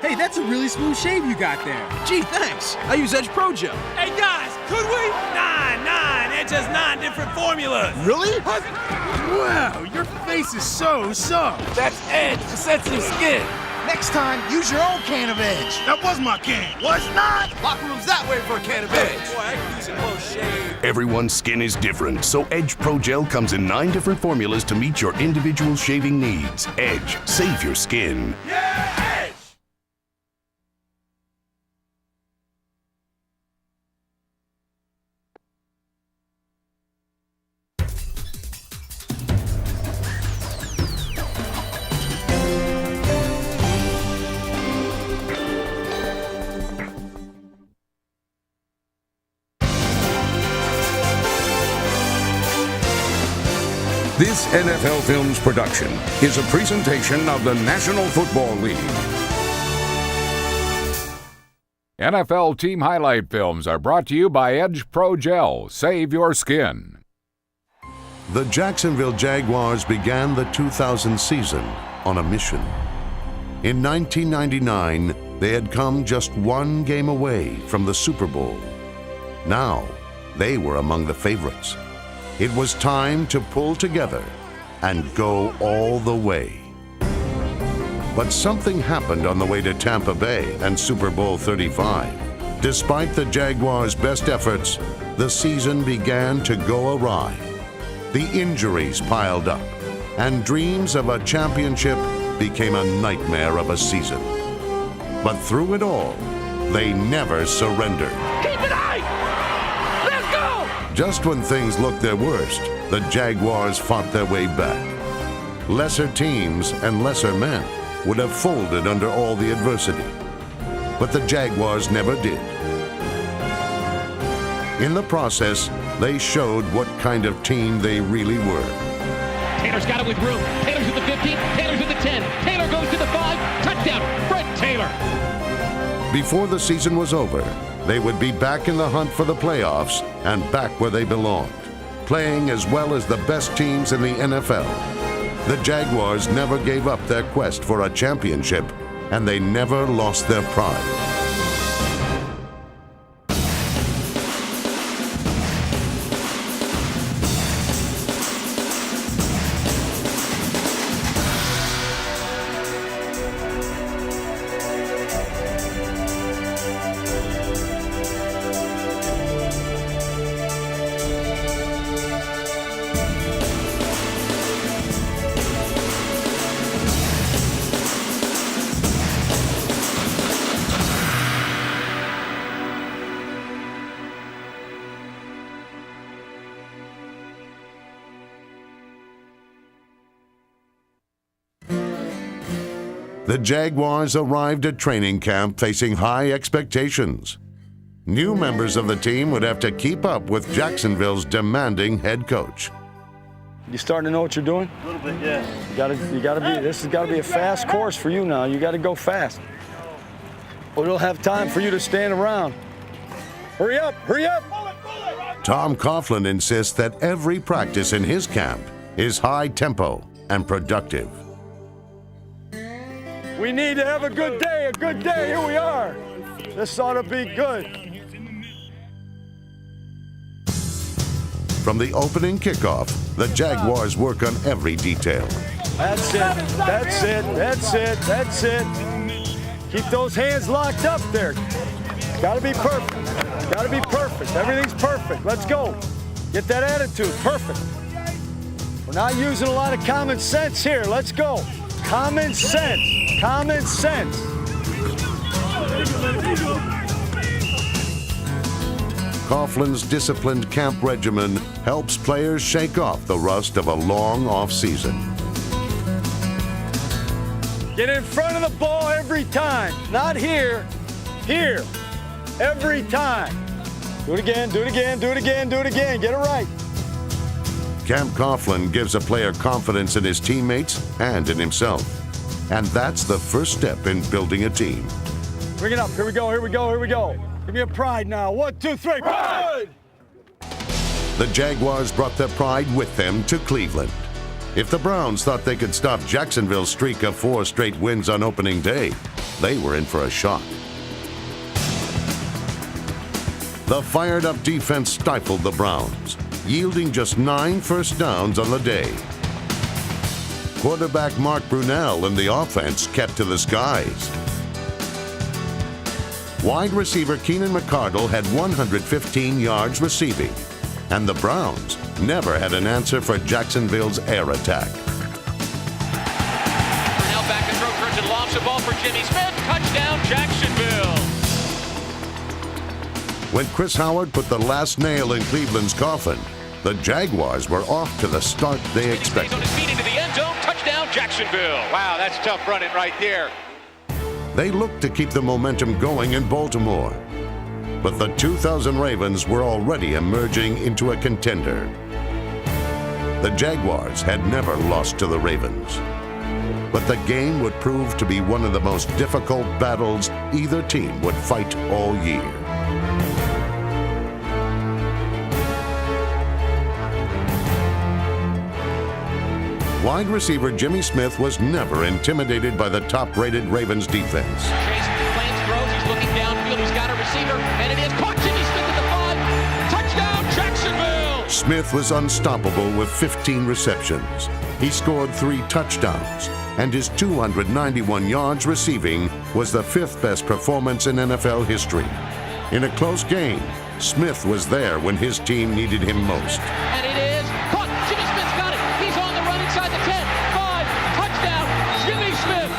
Hey, that's a really smooth shave you got there. Gee, thanks. I use Edge Pro Gel. Hey guys, could we? Nine. Edge has 9 different formulas. Really? Wow, your face is so soft. That's Edge for sensitive skin. Next time, use your own can of Edge. That was my can. Was not. Locker room's that way for a can of Edge. Boy, I can use a close shave. Everyone's skin is different, so Edge Pro Gel comes in 9 different formulas to meet your individual shaving needs. Edge, save your skin. Yeah, Edge! This NFL Films production is a presentation of the National Football League. NFL team highlight films are brought to you by Edge Pro Gel. Save your skin. The Jacksonville Jaguars began the 2000 season on a mission. In 1999, they had come just 1 game away from the Super Bowl. Now, they were among the favorites. It was time to pull together and go all the way. But something happened on the way to Tampa Bay and Super Bowl 35. Despite the Jaguars' best efforts, the season began to go awry. The injuries piled up, and dreams of a championship became a nightmare of a season. But through it all, they never surrendered. Keep it high! Let's go! Just when things looked their worst, the Jaguars fought their way back. Lesser teams and lesser men would have folded under all the adversity. But the Jaguars never did. In the process, they showed what kind of team they really were. Taylor's got it with room. Taylor's at the 15. Taylor's at the 10. Taylor goes to the 5. Touchdown, Fred Taylor. Before the season was over, they would be back in the hunt for the playoffs and back where they belonged, playing as well as the best teams in the NFL. The Jaguars never gave up their quest for a championship, and they never lost their pride. The Jaguars arrived at training camp facing high expectations. New members of the team would have to keep up with Jacksonville's demanding head coach. You starting to know what you're doing? A little bit, yeah. This has got to be a fast course for you now. You got to go fast. Or we'll have time for you to stand around. Hurry up, hurry up! Tom Coughlin insists that every practice in his camp is high tempo and productive. We need to have a good day, a good day. Here we are. This ought to be good. From the opening kickoff, the Jaguars work on every detail. That's it, that's it, that's it, that's it. Keep those hands locked up there. Gotta be perfect, gotta be perfect. Everything's perfect, let's go. Get that attitude, perfect. We're not using a lot of common sense here, let's go. Common sense, common sense. Coughlin's disciplined camp regimen helps players shake off the rust of a long off-season. Get in front of the ball every time. Not here, here, every time. Do it again, do it again, do it again, do it again. Get it right. Camp Coughlin gives a player confidence in his teammates and in himself. And that's the first step in building a team. Bring it up. Here we go, here we go, here we go. Give me a pride now. 1, 2, 3, pride! The Jaguars brought their pride with them to Cleveland. If the Browns thought they could stop Jacksonville's streak of 4 straight wins on opening day, they were in for a shock. The fired-up defense stifled the Browns, yielding just 9 first downs on the day. Quarterback Mark Brunell and the offense kept to the skies. Wide receiver Keenan McCardle had 115 yards receiving, and the Browns never had an answer for Jacksonville's air attack. Brunell back and throw, turns and lobs the ball for Jimmy Smith. Touchdown, Jacksonville. When Chris Howard put the last nail in Cleveland's coffin, the Jaguars were off to the start they expected. On his feet into the end zone. Touchdown, Jacksonville. Wow, that's tough running right there. They looked to keep the momentum going in Baltimore. But the 2000 Ravens were already emerging into a contender. The Jaguars had never lost to the Ravens. But the game would prove to be one of the most difficult battles either team would fight all year. Wide receiver Jimmy Smith was never intimidated by the top-rated Ravens defense. Chase plants, throws, he's looking downfield, he's got a receiver, and it is caught. Jimmy Smith at the 5. Touchdown, Jacksonville! Smith was unstoppable with 15 receptions. He scored 3 touchdowns, and his 291 yards receiving was the 5th best performance in NFL history. In a close game, Smith was there when his team needed him most. And it is caught. Jimmy Smith's got it. He's on the run inside the 10. 5. Touchdown, Jimmy Smith.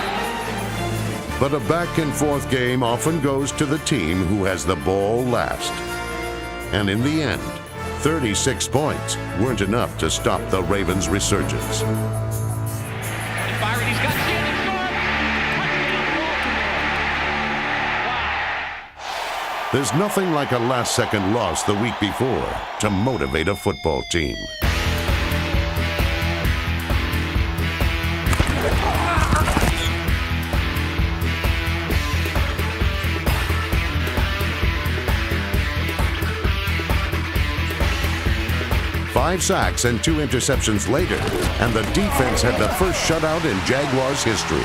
But a back-and-forth game often goes to the team who has the ball last. And in the end, 36 points weren't enough to stop the Ravens' resurgence. And Byron, he's got Shannon Sharp. Touchdown, There's nothing like a last-second loss the week before to motivate a football team. Five sacks and 2 interceptions later, and the defense had the first shutout in Jaguars history.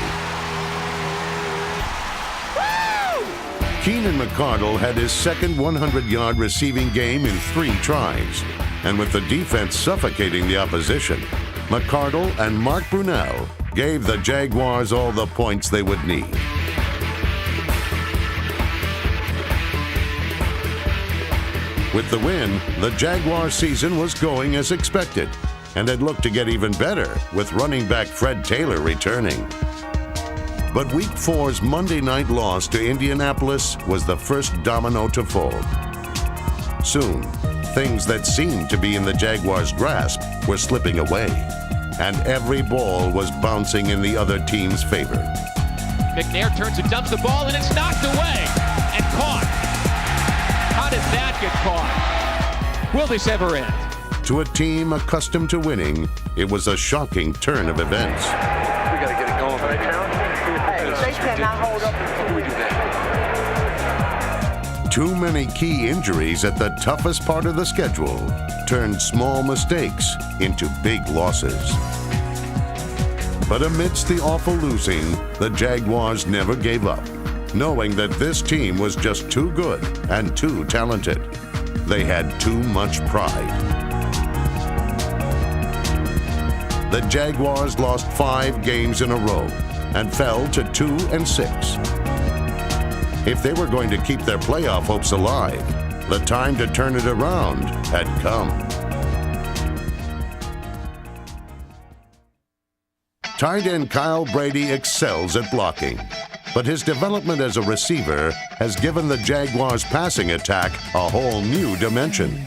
Keenan McCardle had his second 100-yard receiving game in 3 tries. And with the defense suffocating the opposition, McCardle and Mark Brunell gave the Jaguars all the points they would need. With the win, the Jaguar season was going as expected, and had looked to get even better with running back Fred Taylor returning. But Week 4's Monday night loss to Indianapolis was the first domino to fall. Soon, things that seemed to be in the Jaguars' grasp were slipping away, and every ball was bouncing in the other team's favor. McNair turns and dumps the ball, and it's knocked away and caught. How did that get caught? Will this ever end? To a team accustomed to winning, it was a shocking turn of events. We got to get it going right now. They cannot hold up until we do that. Too many key injuries at the toughest part of the schedule turned small mistakes into big losses. But amidst the awful losing, the Jaguars never gave up, knowing that this team was just too good and too talented. They had too much pride. The Jaguars lost 5 games in a row and fell to 2-6. If they were going to keep their playoff hopes alive, the time to turn it around had come. Tight end Kyle Brady excels at blocking, but his development as a receiver has given the Jaguars' passing attack a whole new dimension.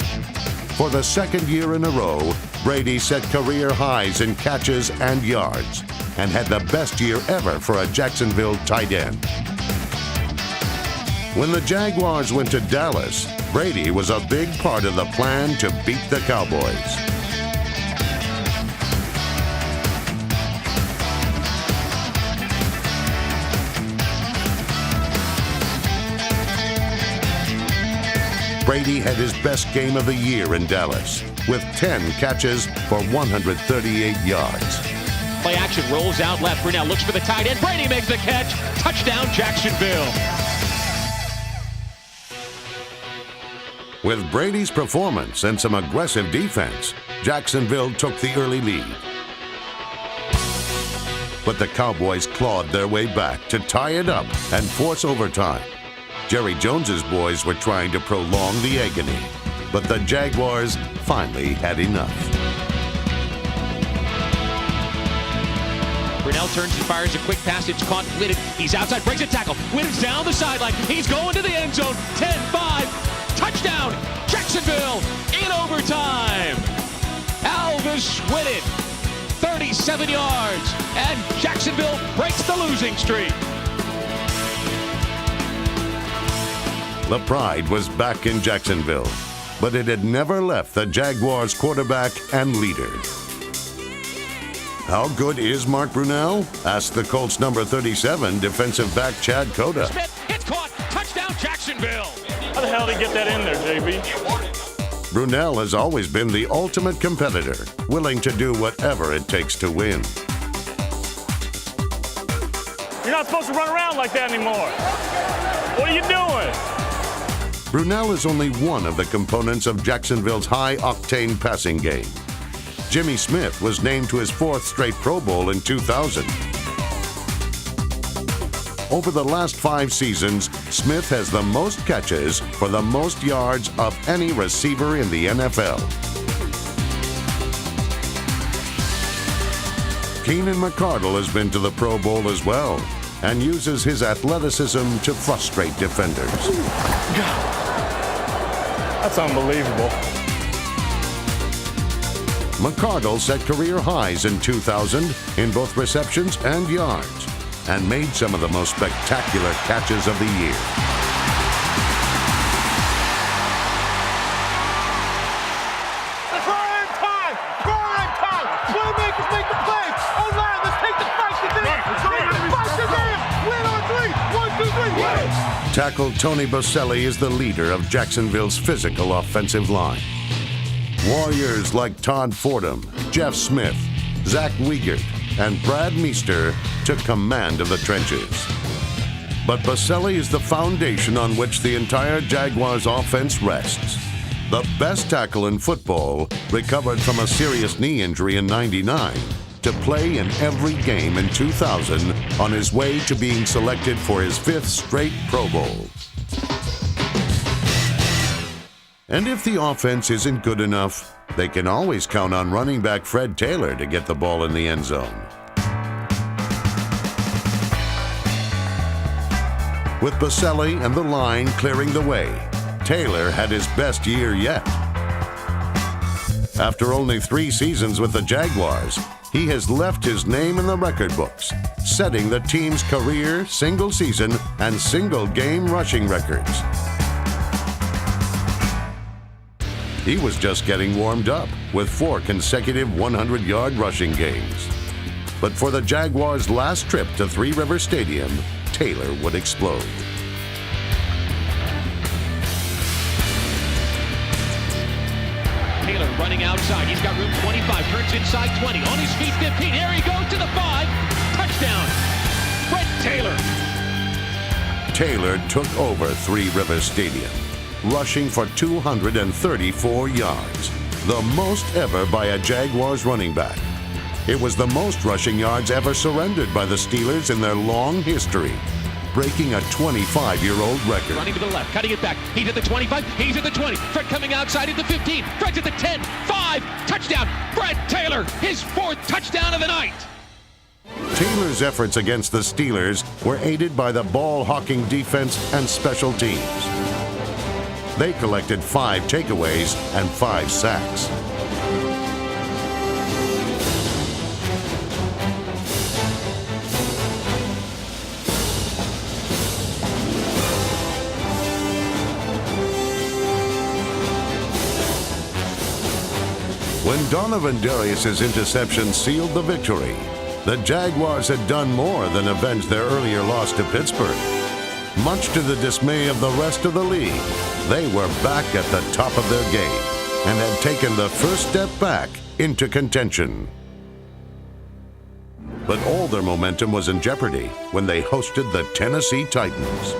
For the second year in a row, Brady set career highs in catches and yards, and had the best year ever for a Jacksonville tight end. When the Jaguars went to Dallas, Brady was a big part of the plan to beat the Cowboys. Brady had his best game of the year in Dallas, with 10 catches for 138 yards. Play action, rolls out left. Brunell looks for the tight end. Brady makes the catch. Touchdown, Jacksonville. With Brady's performance and some aggressive defense, Jacksonville took the early lead. But the Cowboys clawed their way back to tie it up and force overtime. Jerry Jones's boys were trying to prolong the agony, but the Jaguars finally had enough. Brunell turns and fires a quick pass. It's caught. Whitted. He's outside, breaks a tackle. Whitted's down the sideline. He's going to the end zone. 10-5. Touchdown, Jacksonville in overtime. Alvis Whitted, 37 yards, and Jacksonville breaks the losing streak. The pride was back in Jacksonville, but it had never left the Jaguars quarterback and leader. How good is Mark Brunell? Asked the Colts number 37 defensive back Chad Cota. Smith, it's caught. Touchdown, Jacksonville. How the hell did he get that in there, JB? Brunell has always been the ultimate competitor, willing to do whatever it takes to win. You're not supposed to run around like that anymore. What are you doing? Brunell is only one of the components of Jacksonville's high-octane passing game. Jimmy Smith was named to his 4th straight Pro Bowl in 2000. Over the last 5 seasons, Smith has the most catches for the most yards of any receiver in the NFL. Keenan McCardle has been to the Pro Bowl as well and uses his athleticism to frustrate defenders. That's unbelievable. McCardle set career highs in 2000 in both receptions and yards, and made some of the most spectacular catches of the year. Prime time! Prime time! Playmakers make the play! Oh, line, let's take the fight to them! Fight to them! Win on 3! 1, 2, 3, win! Tackle Tony Boselli is the leader of Jacksonville's physical offensive line. Warriors like Todd Fordham, Jeff Smith, Zach Wiegert, and Brad Meester took command of the trenches. But Boselli is the foundation on which the entire Jaguars offense rests. The best tackle in football recovered from a serious knee injury in '99 to play in every game in 2000 on his way to being selected for his 5th straight Pro Bowl. And if the offense isn't good enough, they can always count on running back Fred Taylor to get the ball in the end zone. With Boselli and the line clearing the way, Taylor had his best year yet. After only 3 seasons with the Jaguars, he has left his name in the record books, setting the team's career, single-season, and single-game rushing records. He was just getting warmed up with 4 consecutive 100-yard rushing games. But for the Jaguars' last trip to Three River Stadium, Taylor would explode. Taylor running outside. He's got room 25. Turns inside 20. On his feet 15. Here he goes to the 5. Touchdown. Fred Taylor. Taylor took over Three River Stadium, rushing for 234 yards, the most ever by a Jaguars running back. It was the most rushing yards ever surrendered by the Steelers in their long history, breaking a 25-year-old record. Running to the left, cutting it back. He's at the 25, he's at the 20. Fred coming outside at the 15. Fred's at the 10, 5, touchdown. Fred Taylor, his 4th touchdown of the night. Taylor's efforts against the Steelers were aided by the ball-hawking defense and special teams. They collected 5 takeaways and 5 sacks. When Donovan Darius's interception sealed the victory, the Jaguars had done more than avenge their earlier loss to Pittsburgh. Much to the dismay of the rest of the league, they were back at the top of their game and had taken the first step back into contention. But all their momentum was in jeopardy when they hosted the Tennessee Titans,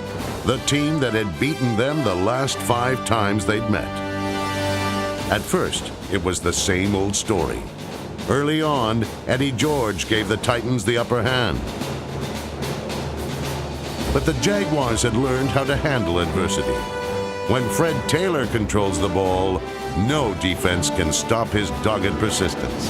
the team that had beaten them the last 5 times they'd met. At first, it was the same old story. Early on, Eddie George gave the Titans the upper hand. But the Jaguars had learned how to handle adversity. When Fred Taylor controls the ball, no defense can stop his dogged persistence.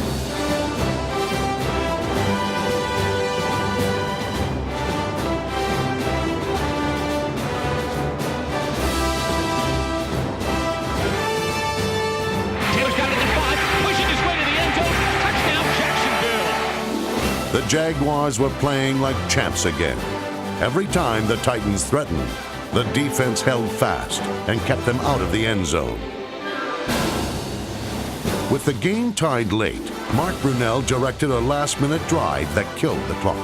Taylor's got it in 5, pushing his way to the end zone. Touchdown, Jacksonville. The Jaguars were playing like champs again. Every time the Titans threatened, the defense held fast and kept them out of the end zone. With the game tied late, Mark Brunell directed a last-minute drive that killed the clock.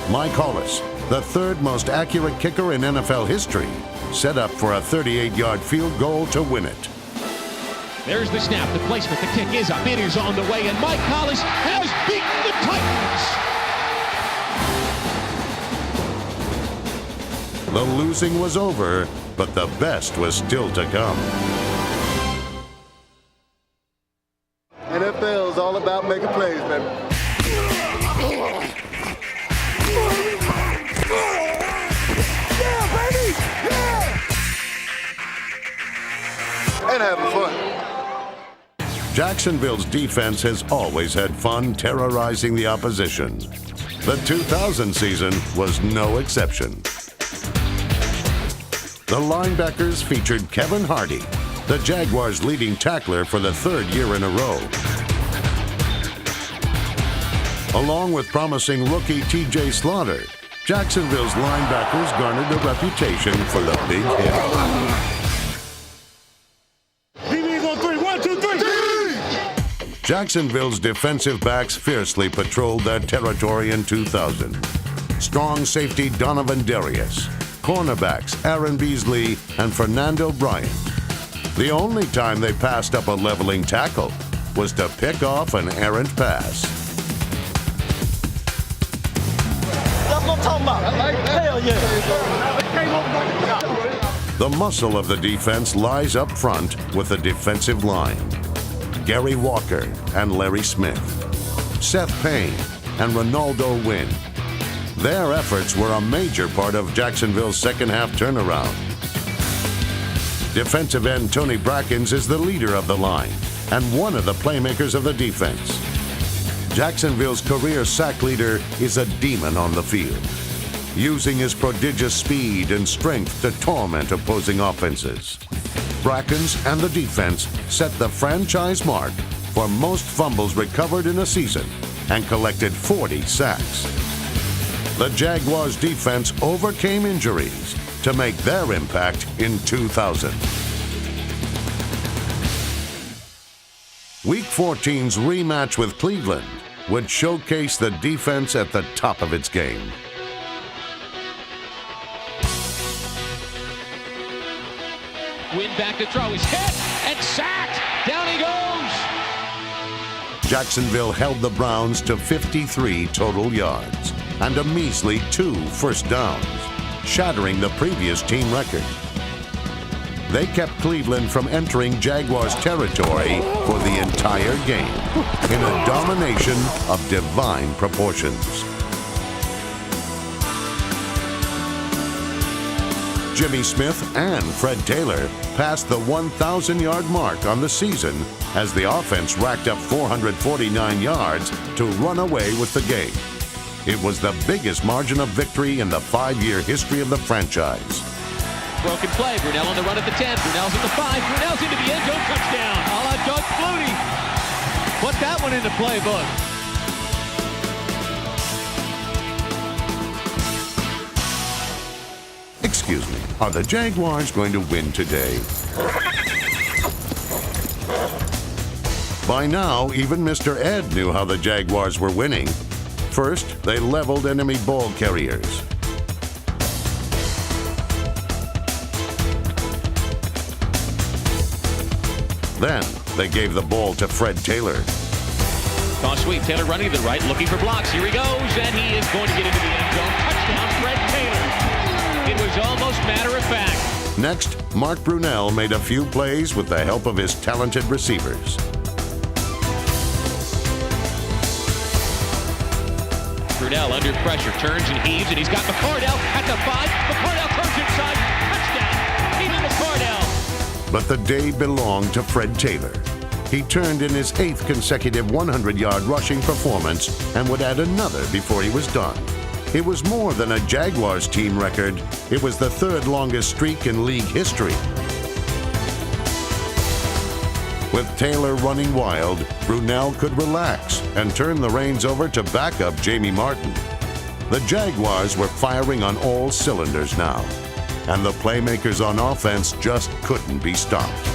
Mike Hollis, the third most accurate kicker in NFL history, set up for a 38-yard field goal to win it. There's the snap, the placement, the kick is up, it is on the way, and Mike Hollis has beaten the Titans. The losing was over, but the best was still to come. NFL is all about making plays, baby. Yeah, baby! Yeah! And having fun. Jacksonville's defense has always had fun terrorizing the opposition. The 2000 season was no exception. The linebackers featured Kevin Hardy, the Jaguars' leading tackler for the 3rd year in a row. Along with promising rookie T.J. Slaughter, Jacksonville's linebackers garnered a reputation for the big hit. DB's on 3, 1, 2, 3! Jacksonville's defensive backs fiercely patrolled that territory in 2000. Strong safety Donovan Darius, cornerbacks Aaron Beasley and Fernando Bryant. The only time they passed up a leveling tackle was to pick off an errant pass. That's what I'm talking about. Hell yeah. The muscle of the defense lies up front with the defensive line. Gary Walker and Larry Smith, Seth Payne and Ronaldo Wynn. Their efforts were a major part of Jacksonville's second-half turnaround. Defensive end Tony Brackens is the leader of the line and one of the playmakers of the defense. Jacksonville's career sack leader is a demon on the field, using his prodigious speed and strength to torment opposing offenses. Brackens and the defense set the franchise mark for most fumbles recovered in a season and collected 40 sacks. The Jaguars' defense overcame injuries to make their impact in 2000. Week 14's rematch with Cleveland would showcase the defense at the top of its game. Win back to throw, he's hit and sacked, down he goes. Jacksonville held the Browns to 53 total yards and a measly 2 first downs, shattering the previous team record. They kept Cleveland from entering Jaguars territory for the entire game in a domination of divine proportions. Jimmy Smith and Fred Taylor passed the 1,000-yard mark on the season as the offense racked up 449 yards to run away with the game. It was the biggest margin of victory in the 5-year history of the franchise. Broken play, Brunell on the run at the 10, Brunell's at the 5, Brunell's into the end zone, touchdown. A la Doug Flutie. Put that one in the playbook. Excuse me, are the Jaguars going to win today? By now, even Mr. Ed knew how the Jaguars were winning. First, they leveled enemy ball carriers. Then, They gave the ball to Fred Taylor. Toss sweep. Taylor running to the right, looking for blocks. Here he goes, and he is going to get into the end zone. Touchdown, Fred Taylor. It was almost matter of fact. Next, Mark Brunell made a few plays with the help of his talented receivers. Brunell under pressure, turns and heaves, and he's got McCardell at the 5. McCardell turns inside. Touchdown, Keenan McCardell. But the day belonged to Fred Taylor. He turned in his 8th consecutive 100-yard rushing performance and would add another before he was done. It was more than a Jaguars team record. It was the 3rd longest streak in league history. With Taylor running wild, Brunell could relax and turn the reins over to backup Jamie Martin. The Jaguars were firing on all cylinders now, and the playmakers on offense just couldn't be stopped.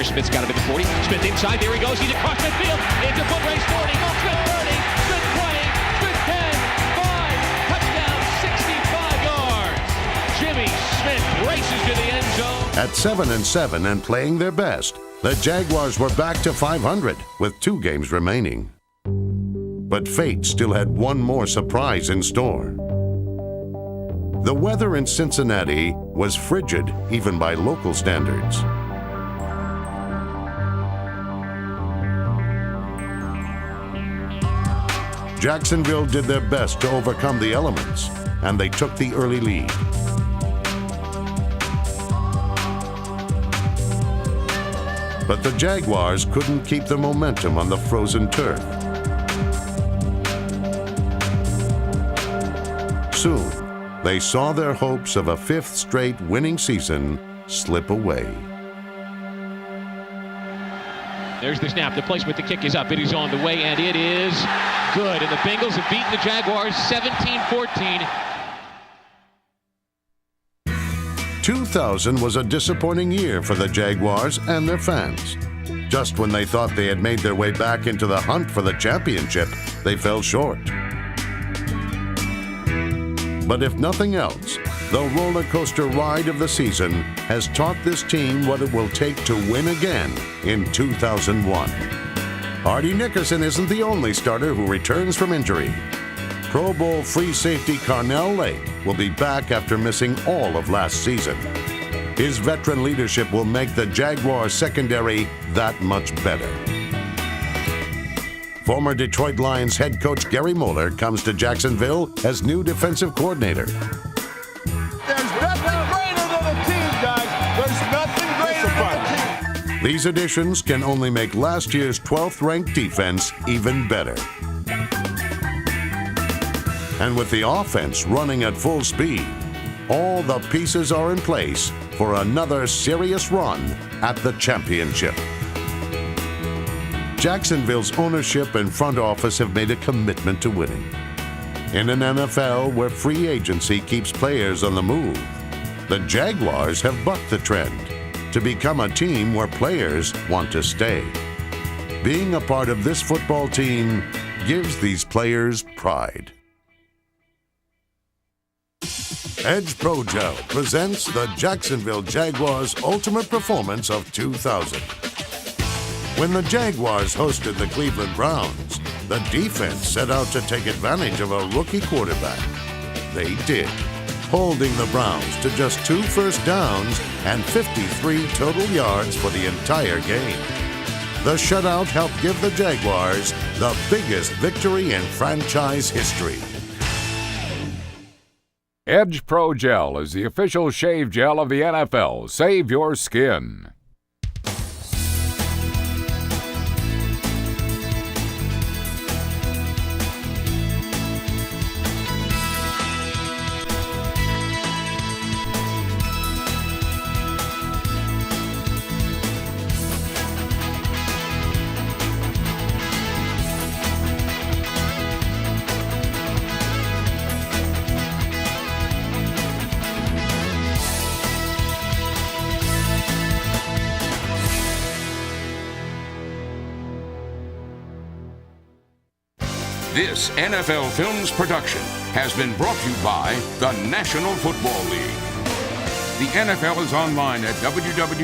Smith's got him at the 40. Smith inside. There he goes. He's across midfield. Into foot race 40. Smith 30. Smith 20. Smith 10. 5. Touchdown. 65 yards. Jimmy Smith races to the end zone. At 7-7 and playing their best, the Jaguars were back to 500 with 2 games remaining. But fate still had one more surprise in store. The weather in Cincinnati was frigid even by local standards. Jacksonville did their best to overcome the elements, and they took the early lead. But the Jaguars couldn't keep the momentum on the frozen turf. Soon, they saw their hopes of a 5th straight winning season slip away. There's the snap. The placement. The kick is up. It is on the way, and it is good. And the Bengals have beaten the Jaguars 17-14. 2000 was a disappointing year for the Jaguars and their fans. Just when they thought they had made their way back into the hunt for the championship, they fell short. But if nothing else, the roller coaster ride of the season has taught this team what it will take to win again in 2001. Artie Nickerson isn't the only starter who returns from injury. Pro Bowl free safety Carnell Lake will be back after missing all of last season. His veteran leadership will make the Jaguars secondary that much better. Former Detroit Lions head coach Gary Moeller comes to Jacksonville as new defensive coordinator. There's nothing greater than a team, guys. There's nothing greater than a team. These additions can only make last year's 12th ranked defense even better. And with the offense running at full speed, all the pieces are in place for another serious run at the championship. Jacksonville's ownership and front office have made a commitment to winning. In an NFL where free agency keeps players on the move, the Jaguars have bucked the trend to become a team where players want to stay. Being a part of this football team gives these players pride. Edge Pro Gel presents the Jacksonville Jaguars Ultimate Performance of 2000. When the Jaguars hosted the Cleveland Browns, the defense set out to take advantage of a rookie quarterback. They did, holding the Browns to just 2 first downs and 53 total yards for the entire game. The shutout helped give the Jaguars the biggest victory in franchise history. Edge Pro Gel is the official shave gel of the NFL. Save your skin. This NFL Films production has been brought to you by the National Football League. The NFL is online at www.nfl.com.